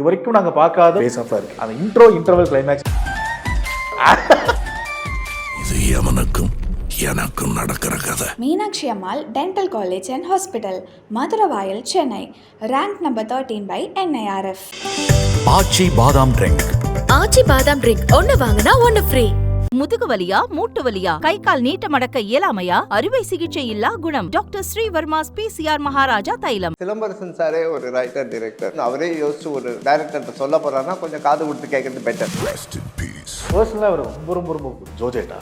இது வரைக்கும் நாங்கள் பார்க்காத ஃபேஸ் ஆஃபாக இருக்கு. அந்த இன்டர்வல் கிளைமேக்ஸ் இது எனக்கும் நடக்கிற கதை. Meenakshi Ammal dental college and hospital, Maduravoyal, Chennai. Rank number 13 by NIRF. Aachi badam drink. Aachi badam drink ஒன்னு வாங்கினா ஒன்னு ஃப்ரீ. முதுகு வலியா, மூட்டு வலியா, கை கால் நீட்ட மடக்க இயலாமையா, அறுவை சிகிச்சை இல்லா குணம். டாக்டர் ஸ்ரீவர்மாஸ் PCR மகாராஜா தைலம். சிலம்பரசன் சாரே ஒரு ரைட்டர் டைரக்டர், அவரே யோசிச்சு ஒரு டைரக்டர் சொல்ல போறாருன்னா கொஞ்சம் காது கொடுத்து கேட்கறது பெட்டர். பர்சனலாக அவர் ரொம்ப ஜோஜேட்டா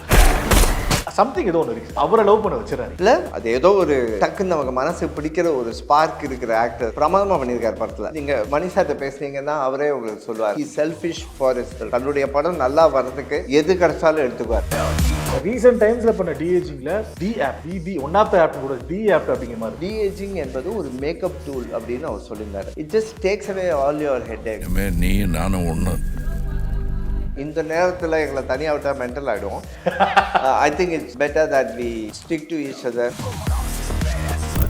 சம்திங் ஏதோ ஒன்று இருக்கு, அவரை லவ் பண்ண வச்சிடறாரு. இல்ல அது ஏதோ ஒரு டக்குன்னு நமக்கு மனசு பிடிக்கிற ஒரு ஸ்பார்க் இருக்கிற ஆக்டர் பிரமாதமா பண்ணியிருக்காரு படத்துல. நீங்க மணிஷாட்ட பேசுனீங்கன்னா அவரே உங்களுக்கு சொல்லுவார், ஹி செல்ஃபிஷ் ஃபார் ஹிம்செல்ஃப். தன்னுடைய படம் நல்லா வர்றதுக்கு எது கிடைச்சாலும் எடுத்துக்குவார். ரீசெண்ட் டைம்ஸ்ல பண்ண டிஏஜிங்ல the app one of the app கூட டி ஆப் அப்படிங்கிற மாதிரி. டிஏஜிங் என்பது ஒரு மேக்கப் டூல் அப்படின்னு அவர் சொல்லியிருந்தாரு. It just takes away all your headache. நீ நானும் ஒண்ணு. இந்த நேரத்தில் எங்களை தனியாக விட்டால் மென்டல் ஆகிடுவோம். I think it's better that we stick to each other.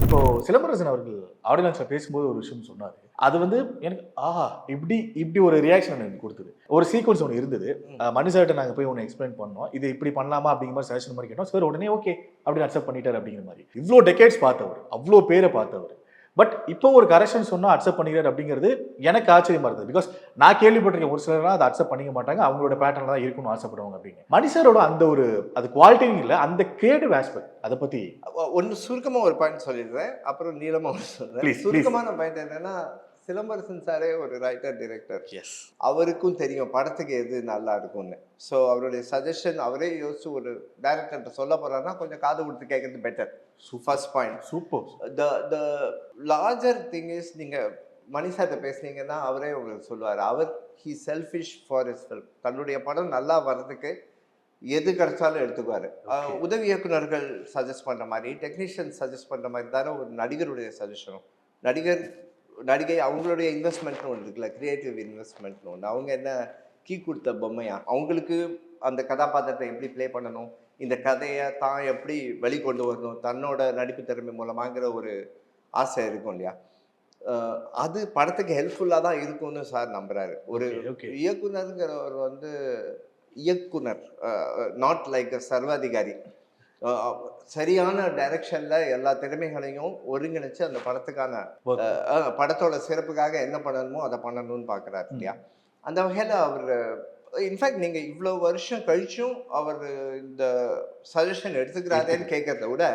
இப்போ சிலம்பரசன் அவர்கள் ஆடியன்ஸ்ல பேசும்போது ஒரு விஷயம் சொன்னாரு, அது வந்து எனக்கு இப்படி ஒரு ரியாக்ஷன் எனக்கு கொடுத்தது. ஒரு சீக்வன்ஸ் ஒன்று இருந்தது, மனுஷாட்ட நாங்கள் போய் ஒன்று எக்ஸ்பிளைன் பண்ணோம், இது இப்படி பண்ணலாமா அப்படிங்கிற மாதிரி சஜஷன் மாதிரி கேட்டோம். சார் உடனே ஓகே அப்படின்னு அக்செப்ட் பண்ணிட்டார் அப்படிங்கிற மாதிரி. இவ்வளோ டெக்கேட்ஸ் பார்த்தவர், அவ்வளோ பேரை பார்த்தவர், பட் இப்போ ஒரு கரெக்ஷன் சொன்னால் அக்செப்ட் பண்ணிக்கிறார் அப்படிங்கிறது எனக்கு ஆச்சரியமா இருந்தது. பிகாஸ் நான் கேள்விப்பட்டிருக்கேன் ஒரு சிலர்லாம் அதை அக்செப்ட் பண்ணிக்க மாட்டாங்க, அவங்களோட பேட்டர்ல தான் இருக்கணும்னு ஆசைப்படுவாங்க அப்படின்னு. மனுஷரோட அந்த ஒரு அது குவாலிட்டியும் இல்லை, அந்த கிரியேட்டிவ் ஆஸ்பெக்ட் அதை பற்றி ஒன்று சுருக்கமாக ஒரு பாயிண்ட் சொல்லிடுறேன், அப்புறம் நீளமாக ஒரு சொல்றேன். சுருக்கமான பாயிண்ட் என்னன்னா, சிலம்பரசன் சாரே ஒரு ரைட்டர் டைரக்டர். எஸ், அவருக்கும் தெரியும் படத்துக்கு எது நல்லா இருக்கும்னு. ஸோ அவருடைய சஜஷன் அவரே யோசிச்சு ஒரு டைரக்டர்கிட்ட சொல்ல போறாருன்னா கொஞ்சம் காது கொடுத்து கேட்கறது better. First point. Super. The larger thing is, நீங்க மணிஷாட்ட பேசுனீங்கன்னா அவரே உங்களுக்கு சொல்லுவார், அவர் ஹி செல்ஃபிஷ் ஃபார் ஹிம்செல்ஃப். தன்னுடைய படம் நல்லா வர்றதுக்கு எது கிடைச்சாலும் எடுத்துக்குவாரு. உதவி இயக்குநர்கள் சஜஸ்ட் பண்ற மாதிரி, டெக்னீஷியன் சஜஸ்ட் பண்ற மாதிரி தானே ஒரு நடிகருடைய சஜஷனும். நடிகை அவங்களுடைய இன்வெஸ்ட்மெண்ட்னு ஒன்று இருக்குல்ல, கிரியேட்டிவ் இன்வெஸ்ட்மெண்ட்னு ஒன்று. அவங்க என்ன கீ கொடுத்த பொம்மையா, அவங்களுக்கு அந்த கதாபாத்திரத்தை எப்படி ப்ளே பண்ணணும், இந்த கதையை தான் எப்படி வெளிக்கொண்டு வரணும், தன்னோட நடிப்பு திறமை மூலமாங்கிற ஒரு ஆசை இருக்கும் இல்லையா. அது படத்துக்கு ஹெல்ப்ஃபுல்லாக தான் இருக்கும்னு சார் நம்புறாரு. ஒரு இயக்குனருங்கிறவர் வந்து இயக்குனர், நாட் லைக் அ சர்வாதிகாரி. சரியான டைரக்ஷன்ல எல்லா திறமைகளையும் ஒருங்கிணைச்சு அந்த படத்துக்கான படத்தோட சிறப்புக்காக என்ன பண்ணணுமோ அதை பண்ணணும்னு பார்க்குறாரு இல்லையா. அந்த வகையில் அவர் இன்ஃபேக்ட் நீங்கள் இவ்வளோ வருஷம் கழிச்சும் அவர் இந்த சஜஷன் எடுத்துக்கிறாரேன்னு கேட்கறத விட,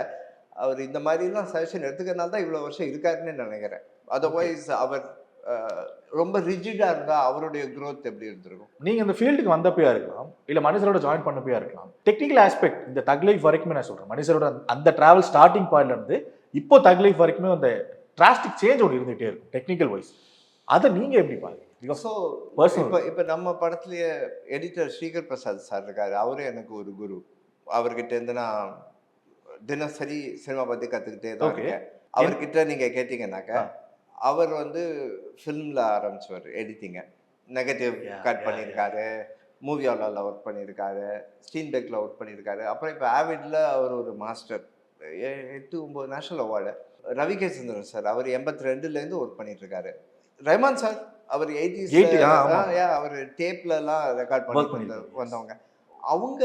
அவர் இந்த மாதிரிலாம் சஜஷன் எடுத்துக்கிறதுனால தான் இவ்வளோ வருஷம் இருக்காருன்னு நினைக்கிறேன். அதர்வைஸ் அவர் ரொம்ப ரிஜிடா இருந்தா அவருடைய க்ரோத் எப்படி இருந்திருக்கும். நீங்க இந்த ஃபீல்டுக்கு வந்தப்பையா இருக்கலாம், இல்ல மனுஷரோட ஜாயின் பண்ணப்பையா இருக்கலாம். டெக்னிக்கல் ஆஸ்பெக்ட் இந்த தக் லைஃப் வரைக்குமே நான் சொல்றேன், மனுஷரோட அந்த டிராவல் ஸ்டார்டிங் பாயிண்ட்ல இருந்து இப்போ தக் லைஃப் வரைக்குமே அந்த டிராஸ்டிக் சேஞ்ச் ஒன்று இருந்துகிட்டே இருக்கும் டெக்னிக்கல் வைஸ். அதை நீங்க எப்படி பாருங்க? ஸோ இப்போ நம்ம படத்துலயே எடிட்டர் ஸ்ரீகர் பிரசாத் சார் இருக்காரு, அவரே எனக்கு ஒரு குரு. அவர்கிட்ட இருந்து நான் தினசரி சினிமா பத்தி கத்துக்கிட்டே தான் இருக்கேன். அவர்கிட்ட நீங்க கேட்டீங்கன்னாக்க, அவர் வந்து ஃபிலிமில் ஆரம்பிச்சவர் எடிட்டிங்கை. நெகட்டிவ் கட் பண்ணியிருக்காரு, மூவி ஆலாவில் ஒர்க் பண்ணியிருக்காரு, ஸ்டீன்பெக்கில் ஒர்க் பண்ணியிருக்காரு. அப்புறம் இப்போ ஆவிட்ல அவர் ஒரு master, 8-9 national award. Ravi K Sundaran sir அவர் 82லேருந்து ஒர்க் பண்ணிட்டுருக்காரு. ரஹ்மான் சார் அவர் 80s, அவர் டேப்லலாம் ரெக்கார்ட் பண்ணி வந்தவங்க. அவங்க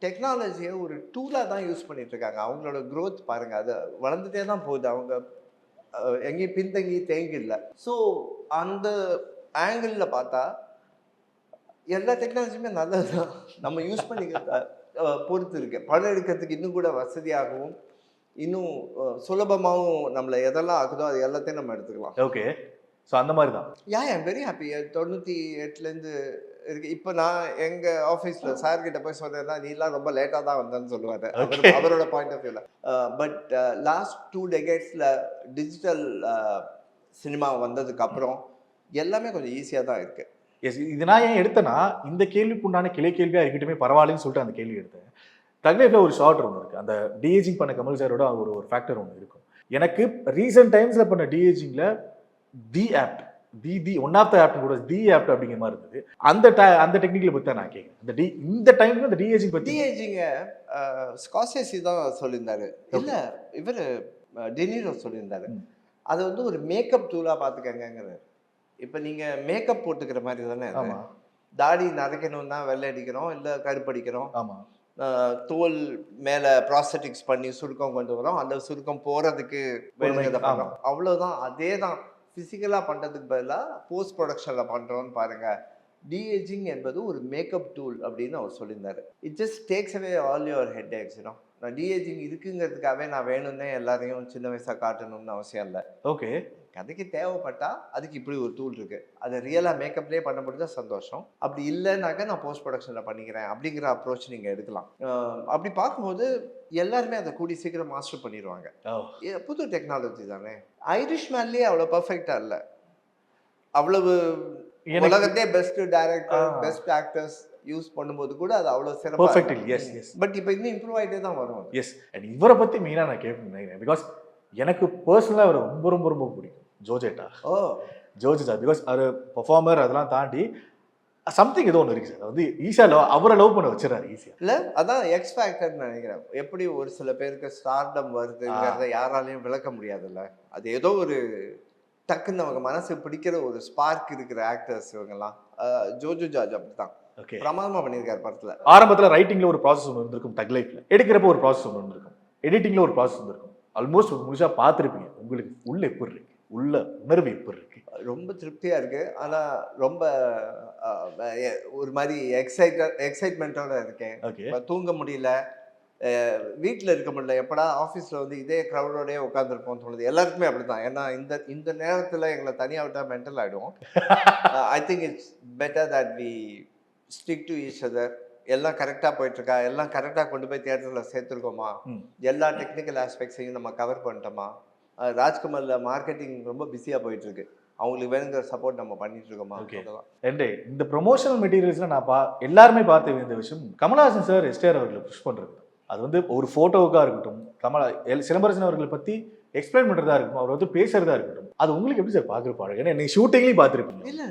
டெக்னாலஜியை ஒரு டூலாக தான் யூஸ் பண்ணிட்டு இருக்காங்க. அவங்களோட க்ரோத் பாருங்க, அது வளர்ந்துட்டே தான் போகுது. அவங்க எங்கேயும் பின்தங்கி தேங்கி இல்லை. ஸோ அந்த ஆங்கிளில் பார்த்தா எல்லா டெக்னாலஜியுமே நல்லது தான், நம்ம யூஸ் பண்ணிக்க பொறுத்து இருக்கு. படம் எடுக்கிறதுக்கு இன்னும் கூட வசதியாகவும் இன்னும் சுலபமாகவும் நம்மளை எதெல்லாம் ஆகுதோ அது எல்லாத்தையும் நம்ம எடுத்துக்கலாம். ஓகே, ஸோ அந்த மாதிரி தான். I'm very happy. 98லேருந்து இருக்கு. இப்போ நான் எங்கள் ஆஃபீஸில் சார்கிட்ட போய் சொன்னேன்னா, நீலாம் ரொம்ப லேட்டாக தான் வந்தேன்னு சொல்லுவார் அவரோட பாயிண்ட் ஆஃப் வியூவில். பட் லாஸ்ட் 2 டெகேட்ஸில் டிஜிட்டல் சினிமா வந்ததுக்கு அப்புறம் எல்லாமே கொஞ்சம் ஈஸியாக தான் இருக்குது. எஸ், இது நான் ஏன் எடுத்தேன்னா, இந்த கேள்விக்கு உண்டான கிளை கேள்வியாக இருக்கட்டுமே பரவாயில்லன்னு சொல்லிட்டு அந்த கேள்வி எடுத்தேன். தக்லைஃப்ல ஒரு ஷார்ட் ஒன்று இருக்குது, அந்த டிஏஜிங் பண்ண கமல் சாரோட ஒரு ஃபேக்டர் ஒன்று இருக்கும். எனக்கு ரீசெண்ட் டைம்ஸில் பண்ண டிஏஜிங்கில் the apt one of the apt கூட தி ஆப்ட் அப்படிங்கிற மாதிரி இருந்தது. அந்த டெக்னிக்கலை பற்றி தான் நான் கேட்குறேன். இந்த டைம்ல இந்த டிஏஜிங் பற்றி டிஏஜிங்க ஸ்கார்செஸி தான் சொல்லியிருந்தாரு, இல்லை இவர் டெனிரோ சொல்லியிருந்தாரு. அது வந்து ஒரு மேக்கப் டூலாக பார்த்துக்கங்கிறது. இப்போ நீங்க மேக்கப் போட்டுக்கிற மாதிரி தானே அது. ஆமா தாடி நரைக்கணும்னா வெள்ளை அடிக்கிறோம் இல்லை கருப்படிக்கிறோம். ஆமா தோல் மேல ப்ராஸ்தட்டிக்ஸ் பண்ணி சுருக்கம் கொண்டு வரோம், அந்த சுருக்கம் போறதுக்கு வேணுங்கிறத ஆமா. பண்றோம். அவ்வளவுதான். அதே தான் பிசிக்கலா பண்றதுக்கு பதிலாக போஸ்ட் ப்ரொடக்ஷன்ல பண்றோம்னு பாருங்க. டிஏஜிங் என்பது ஒரு மேக்கப் டூல் அப்படின்னு அவர் சொல்லியிருந்தாரு. It just takes away all your head aches. நான் டிஏஜிங் இருக்குங்கிறதுக்காகவே நான் வேணும்னே எல்லாரையும் சின்ன வயசா காட்டணும்னு அவசியம் இல்லை. ஓகே கதைக்கு தேவைப்பட்டா அதுக்கு இப்படி ஒரு டூல் இருக்கு. அதை ரியலா மேக்கப்லேயே பண்ண முடிஞ்சா சந்தோஷம். அப்படி இல்லைனாக்க நான் போஸ்ட் ப்ரொடக்ஷன்ல பண்ணிக்கிறேன் அப்படிங்கிற அப்ரோச் நீங்க எடுக்கலாம். அப்படி பார்க்கும்போது எல்லாருமே அதை கூடி சீக்கிரம் மாஸ்டர் பண்ணிடுவாங்க. புது டெக்னாலஜி தானே. ஐரிஷ் மேன்லேயே அவ்வளோ பர்ஃபெக்டா இல்லை. அவ்வளவு உலகத்தே best director best actors use பண்ணும்போது கூட அது அவ்வளோ பர்ஃபெக்ட் சிறப்பாக. எஸ் எஸ் பட் இப்போ இன்னும் இம்ப்ரூவ் ஆகிட்டே தான் வரும். எஸ் அண்ட் இவரை பத்தி மெயினா நான் கேட்கணும் பிகாஸ் எனக்கு பர்சனலாக அவர் ரொம்ப ரொம்ப ரொம்ப பிடிக்கும். ஜோஜேட்டா ஜோஜிதா பிகாஸ் அவர் பெர்ஃபார்மர் அதெல்லாம் தாண்டி சம்திங் ஏதோ ஒன்று இருக்கு சார். வந்து ஈஸியாக அவரை லவ் பண்ண வச்சிடறாரு ஈஸியாக. இல்லை அதான் எக்ஸ் ஃபேக்டர்னு நினைக்கிறேன். எப்படி ஒரு சில பேருக்கு ஸ்டார்டம் வருதுங்கிறத யாராலையும் விளக்க முடியாதுல்ல. அது ஏதோ ஒரு டக்குன்னு அவங்க மனசு பிடிக்கிற ஒரு ஸ்பார்க் இருக்கிற ஆக்டர்ஸ் இவங்கெல்லாம். ஜோஜு ஜார்ஜ் அப்படித்தான் ஓகே பிரமாதமாக பண்ணியிருக்காரு படத்தில். ஆரம்பத்தில் ரைட்டிங்ல ஒரு ப்ராசஸ் ஒன்று இருந்திருக்கும், தக் லைஃப்ல எடுக்கிறப்ப ஒரு ப்ராசஸ் ஒன்று இருந்திருக்கும், எடிட்டிங்ல ஒரு ப்ராசஸ் இருந்திருக்கும். ஆல்மோஸ்ட் முழுசா பார்த்துருப்பீங்க. உங்களுக்கு உள்ள எப்படி இருக்கு, உள்ள உணர்வு எப்படி இருக்கு? ரொம்ப திருப்தியா இருக்கு. ஆனா ரொம்ப ஒரு மாதிரி எக்ஸைட்மெண்ட்டோட இருக்கேன். ஓகே தூங்க முடியல, வீட்டில் இருக்க முடியல. எப்படா ஆஃபீஸில் வந்து இதே க்ரௌடோடய உட்காந்துருப்போம்னு தோணுது. எல்லாருக்குமே அப்படி தான். ஏன்னா இந்த நேரத்தில் எங்களை தனியாக விட்டால் மென்டல் ஆகிடுவோம். I think it's better that we stick to each other. எல்லாம் கரெக்டாக போயிட்டுருக்கா, எல்லாம் கரெக்டாக கொண்டு போய் தியேட்டரில் சேர்த்துருக்கோமா, எல்லா டெக்னிக்கல் ஆஸ்பெக்ட்ஸையும் நம்ம கவர் பண்ணிட்டோமா. ராஜ்குமாரில் மார்க்கெட்டிங் ரொம்ப பிஸியாக போயிட்டுருக்கு. அவங்களுக்கு வேணுங்கிற சப்போர்ட் நம்ம பண்ணிட்டு இருக்கோமா. இந்த ப்ரொமோஷனல் மெட்டீரியல்ஸ்ல நான் எல்லாருமே பார்த்த இந்த விஷயம் கமலஹாசன் சார் எஸ்டிஆர் அவர்களை புஷ் பண்றது. அது வந்து ஒரு போட்டோவுக்காக இருக்கட்டும், சிலம்பரசன் அவர்களை பத்தி எக்ஸ்பிளைன் பண்றதா இருக்கட்டும், அவர் வந்து பேசுறதா இருக்கட்டும், அது உங்களுக்கு எப்படி சார் பார்க்குறப்பாங்க? ஏன்னா நீங்க ஷூட்டிங்லேயும் பார்த்துருப்பீங்க. இல்லை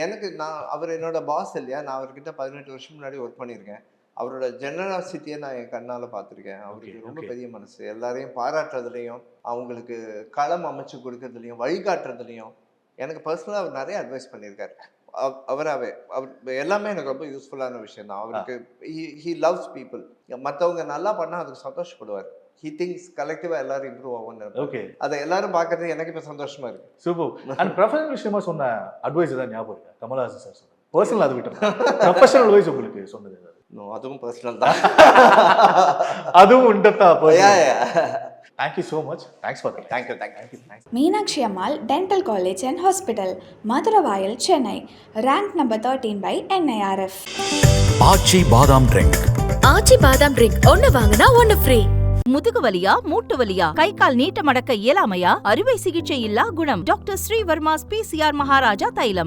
எனக்கு அவர் என்னோட பாஸ் இல்லையா. நான் அவர்கிட்ட 18 வருஷம் முன்னாடி ஒர்க் பண்ணியிருக்கேன். அவரோட ஜெனராசிட்டியை நான் என் கண்ணால் பார்த்துருக்கேன். அவருக்கு ரொம்ப பெரிய மனசு. எல்லாரையும் பாராட்டுறதுலையும் அவங்களுக்கு களம் அமைச்சு கொடுக்கறதுலையும் வழிகாட்டுறதுலையும் எனக்கு பர்சனலாக அவர் நிறைய அட்வைஸ் பண்ணியிருக்காரு. அவர் எல்லாமே எனக்கு ரொம்ப யூஸ்ஃபுல்லான விஷயம் தான். அவருக்கு ஹி லவ்ஸ் பீப்புள். மற்றவங்க நல்லா பண்ணால் அதுக்கு சந்தோஷப்படுவார். ஹி திங்ஸ் கலெக்டிவா எல்லாரும் இம்ப்ரூவ் ஆகும்னு. ஓகே அதை எல்லாரும் பார்க்கறது எனக்கு இப்போ சந்தோஷமா இருக்கு. சூப்பர். அண்ட் ப்ரொஃபஷனல் விஷயமா சொன்ன அட்வைஸ் தான் ஞாபகம் இருக்கு கமலஹாசன் சார் சொன்னது. பர்சனல் அது விட்டு ப்ரொஃபஷனல் அட்வைஸ் உங்களுக்கு சொன்னது ஏதாவது? அதுவும் பர்சனல் தான். அதுவும் உண்டா? Thank you so much. Thanks for that. Thank you. Meenakshi Ammal Dental College and Hospital, Maduravayal, Chennai. Ranked number 13 by NIRF. Aachi badam drink. Aachi badam drink ஒன்னு வாங்கினா ஒன்னு ஃப்ரீ. முதுகு வலியா, மூட்டு வலியா, கை கால் நீட்ட மடக்க இயலாமையா, அறுவை சிகிச்சை இல்லா குணம். டாக்டர் ஸ்ரீவர்மாஸ் PCR மகாராஜா தைலம்.